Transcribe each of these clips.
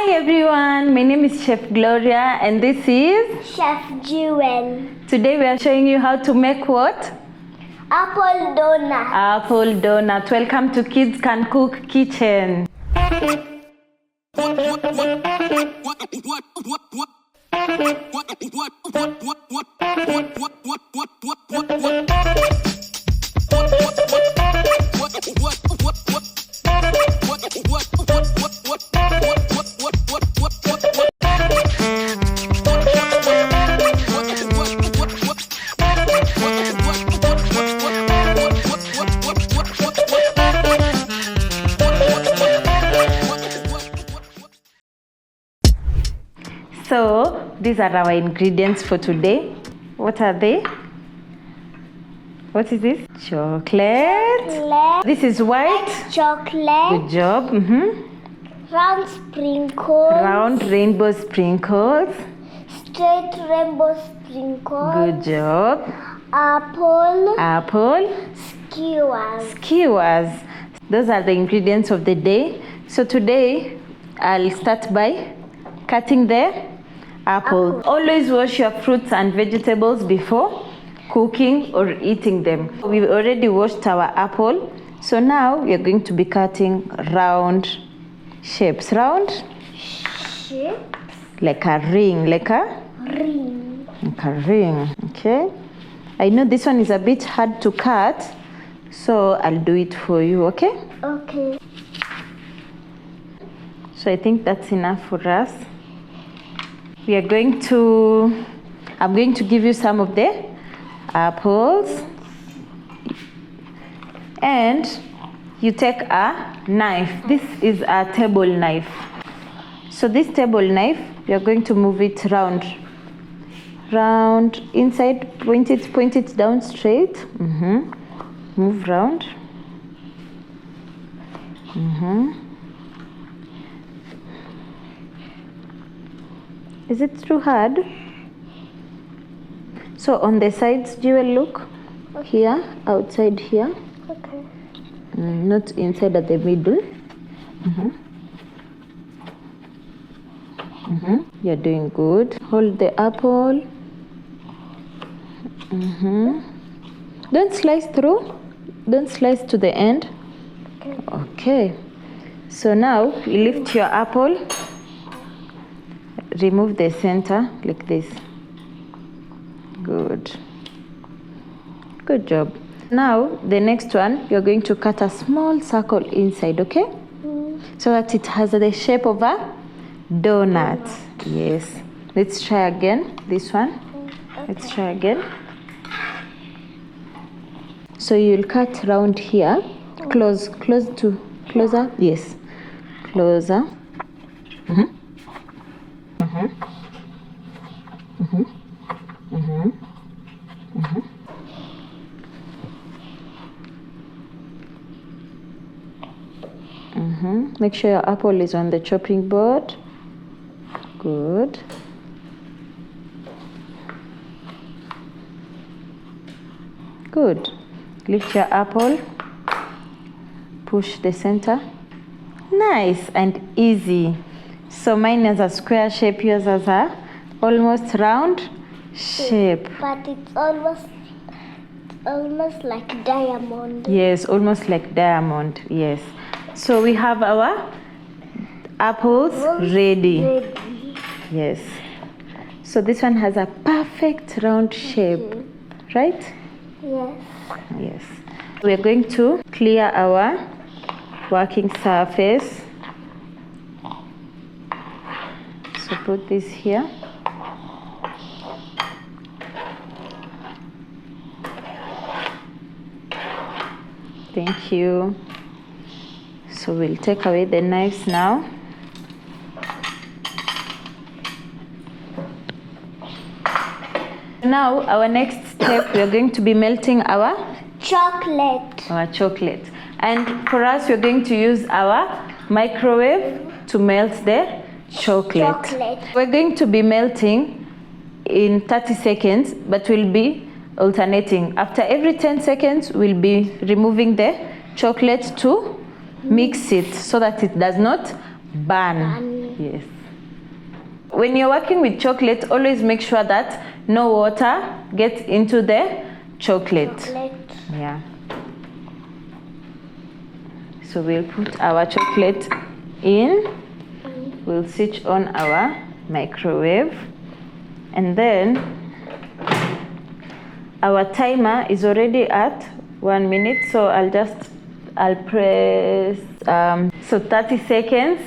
Hi everyone, my name is Chef Gloria and this is Chef Jewel. Today we are showing you how to make what? Apple donut. Apple donut. Welcome to Kids Can Cook Kitchen. So these are our ingredients for today. What are they? What is this? Chocolate. This is white. Chocolate. Good job. Round sprinkles. Round rainbow sprinkles. Straight rainbow sprinkles. Good job. Apple. Apple. Skewers. Skewers. Those are the ingredients of the day. So today I'll start by cutting the apple. Always wash your fruits and vegetables before cooking or eating them. We've already washed our apple. So now we are going to be cutting round shapes. Round? Shape. Like a ring. Like a? Ring. Like a ring. Okay. I know this one is a bit hard to cut, so I'll do it for you, okay? Okay. So I think that's enough for us. I'm going to give you some of the apples, and you take a knife. This is a table knife. So this table knife, we are going to move it round inside, point it down straight. Move round. Is it too hard? So on the sides, Jewel, look. Here, outside here. Okay. Not inside at the middle. You're doing good. Hold the apple. Don't slice through. Don't slice to the end. Okay. So now you lift your apple. Remove the center like this. Good. Good job. Now the next one, you're going to cut a small circle inside, okay? So that it has the shape of a donut. Yes. Let's try again. This one. Let's try again. So you'll cut round here. Closer. Yes. Closer. Make sure your apple is on the chopping board. Good. Good. Lift your apple. Push the center. Nice and easy. So mine has a square shape, yours has a almost round shape. But it's almost like diamond. Yes, almost like diamond. Yes. So we have our apples ready. Yes. So this one has a perfect round shape, right? Yes. Yes. We are going to clear our working surface. So put this here. Thank you. So we'll take away the knives now. Now our next step, we are going to be melting our chocolate. And for us, we're going to use our microwave to melt the chocolate. We're going to be melting in 30 seconds, but we'll be alternating. After every 10 seconds, we'll be removing the chocolate to mix it so that it does not burn. Yes. When you're working with chocolate, always make sure that no water gets into the chocolate. Yeah. So we'll put our chocolate in. We'll switch on our microwave, and then our timer is already at 1 minute, so I'll press so 30 seconds.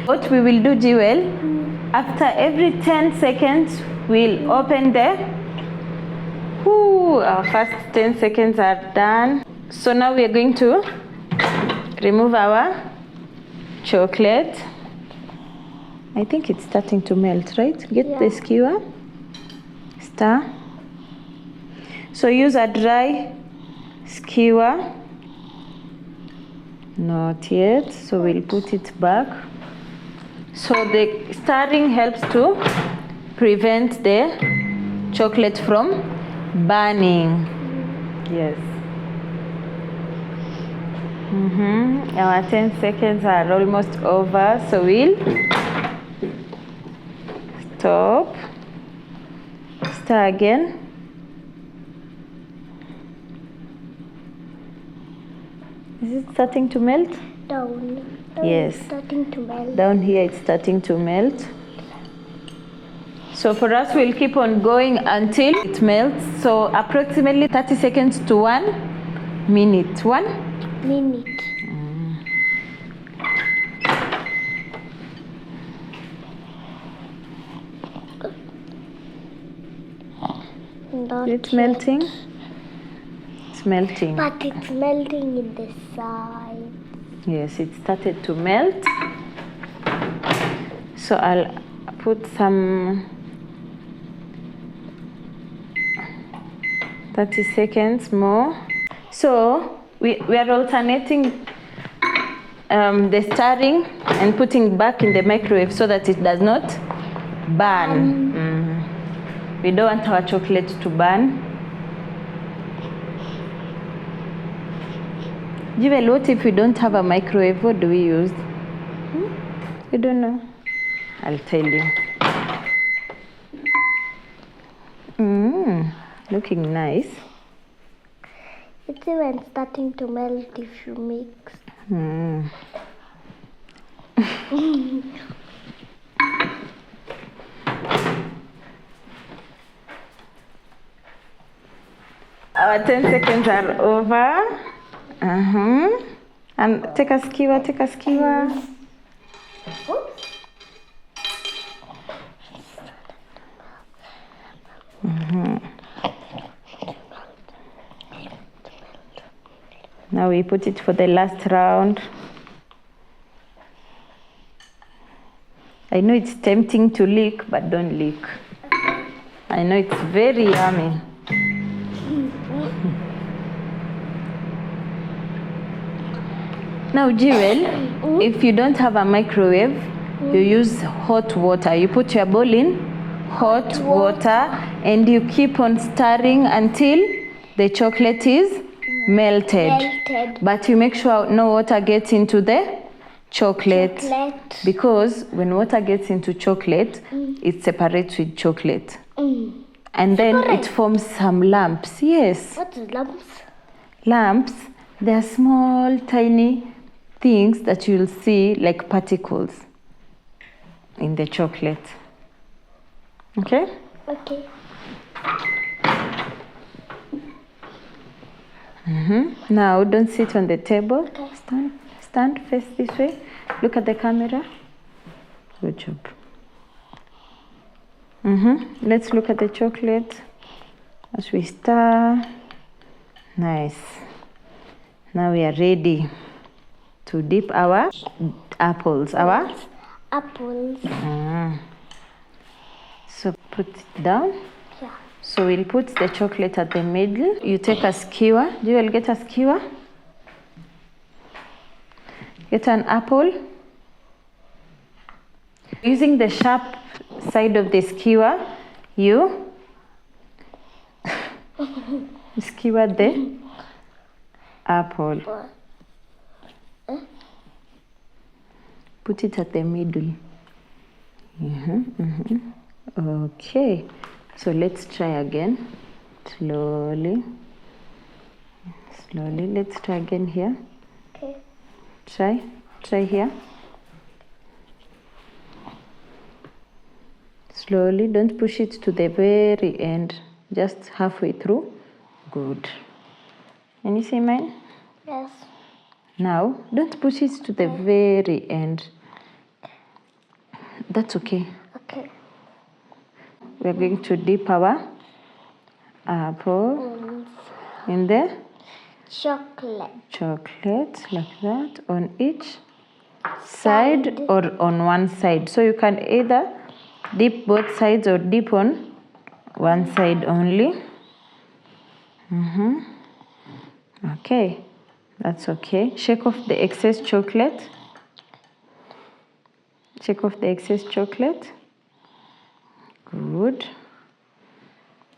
What we will do, Jewel, after every 10 seconds we'll open our first 10 seconds are done. So now we are going to remove our chocolate. I think it's starting to melt, right? Get the skewer, stir. So use a dry skewer. Not yet, so we'll put it back. So the stirring helps to prevent the chocolate from burning. Yes. Our 10 seconds are almost over, so we'll stop, stir again. Is it starting to melt? Down. Yes. It's starting to melt. Down here it's starting to melt. So for us, we'll keep on going until it melts. So approximately 30 seconds to 1 minute. 1 minute. It's melting. It's melting. But it's melting in the side. Yes, it started to melt. So I'll put some 30 seconds more. So we are alternating the stirring and putting back in the microwave so that it does not burn. We don't want our chocolate to burn. Jewel, what if we don't have a microwave? What do we use? I don't know. I'll tell you. Looking nice. It's even starting to melt if you mix. Our 10 seconds are over. And take a skewer, Oops. Now we put it for the last round. I know it's tempting to lick, but don't lick. I know it's very yummy. Now, Jewel, if you don't have a microwave, you use hot water. You put your bowl in hot water and you keep on stirring until the chocolate is melted. But you make sure no water gets into the chocolate. Because when water gets into chocolate, it separates with chocolate. And then it forms some lumps. Yes. What's lumps? Lumps, they are small, tiny things that you'll see like particles in the chocolate. Okay? Okay. Now don't sit on the table. Okay. Stand, face this way. Look at the camera. Good job. Let's look at the chocolate as we stir. Nice. Now we are ready to dip our apples. Apples. So put it down. Yeah. So we'll put the chocolate at the middle. You take a skewer. You will get a skewer. Get an apple. Using the sharp side of the skewer, you skewer apple. Put it at the middle. Okay, so let's try again. Slowly. Let's try again here. Okay. Try here. Slowly, don't push it to the very end, just halfway through. Good. Can you see mine? Yes. Now, don't push it to the very end. That's okay. Okay. We're going to dip our apple in the chocolate like that on each side or on one side. So you can either dip both sides or dip on one side only. Okay, that's okay. Shake off the excess chocolate. Shake off the excess chocolate. Good.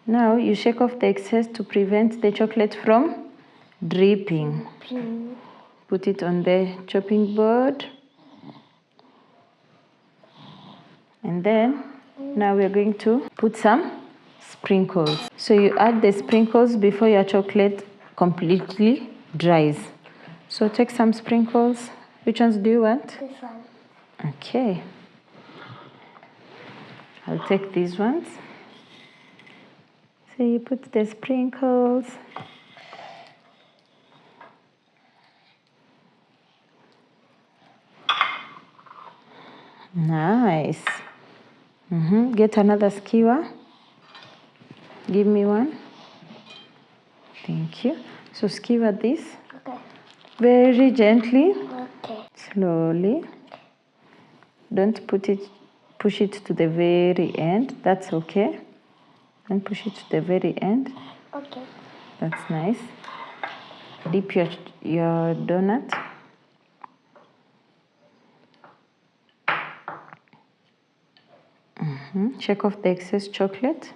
Now you shake off the excess to prevent the chocolate from dripping. Put it on the chopping board. And then now we're going to put some sprinkles. So you add the sprinkles before your chocolate completely dries. So take some sprinkles. Which ones do you want? This one. Okay. I'll take these ones. So you put the sprinkles. Nice. Get another skewer. Give me one. Thank you. So skewer this. Okay. Very gently. Okay. Slowly. Don't push it to the very end. That's okay. Don't push it to the very end. Okay. That's nice. Dip your donut. Shake off the excess chocolate.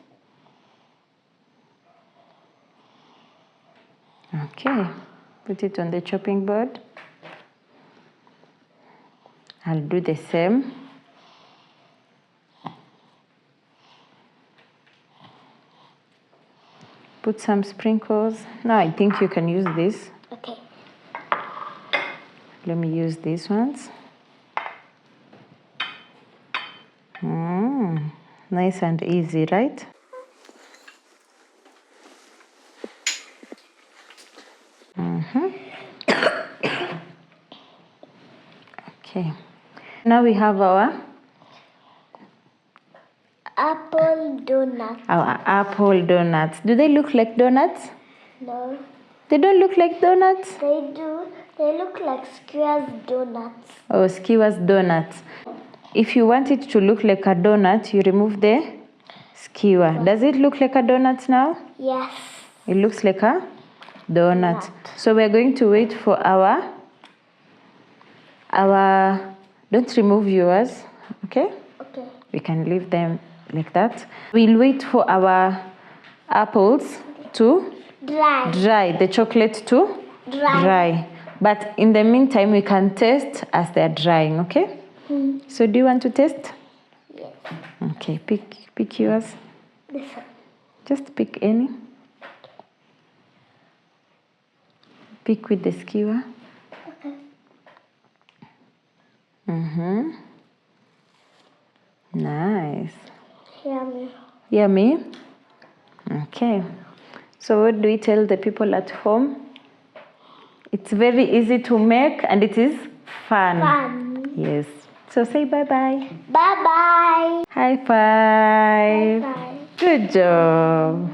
Okay, put it on the chopping board. I'll do the same. Put some sprinkles. Now I think you can use this. Okay. Let me use these ones. Nice and easy, right? Okay. Now we have our Apple donut. Our apple donuts. Do they look like donuts? No. They don't look like donuts? They do. They look like Skewers donuts. Oh, Skewers donuts. If you want it to look like a donut, you remove the skewer. Does it look like a donut now? Yes. It looks like a donut. So we're going to wait for our don't remove yours, okay? Okay. We can leave them like that. We'll wait for our apples to dry, the chocolate to dry. But in the meantime, we can taste as they're drying, okay? So do you want to taste? Yes. Okay, pick yours. This one. Just pick any. Pick with the skewer. Okay. Nice. Yummy. Yummy? Okay. So what do we tell the people at home? It's very easy to make and it is fun. Fun. Yes. So say bye-bye. Bye-bye. High five. Bye-bye. Good job.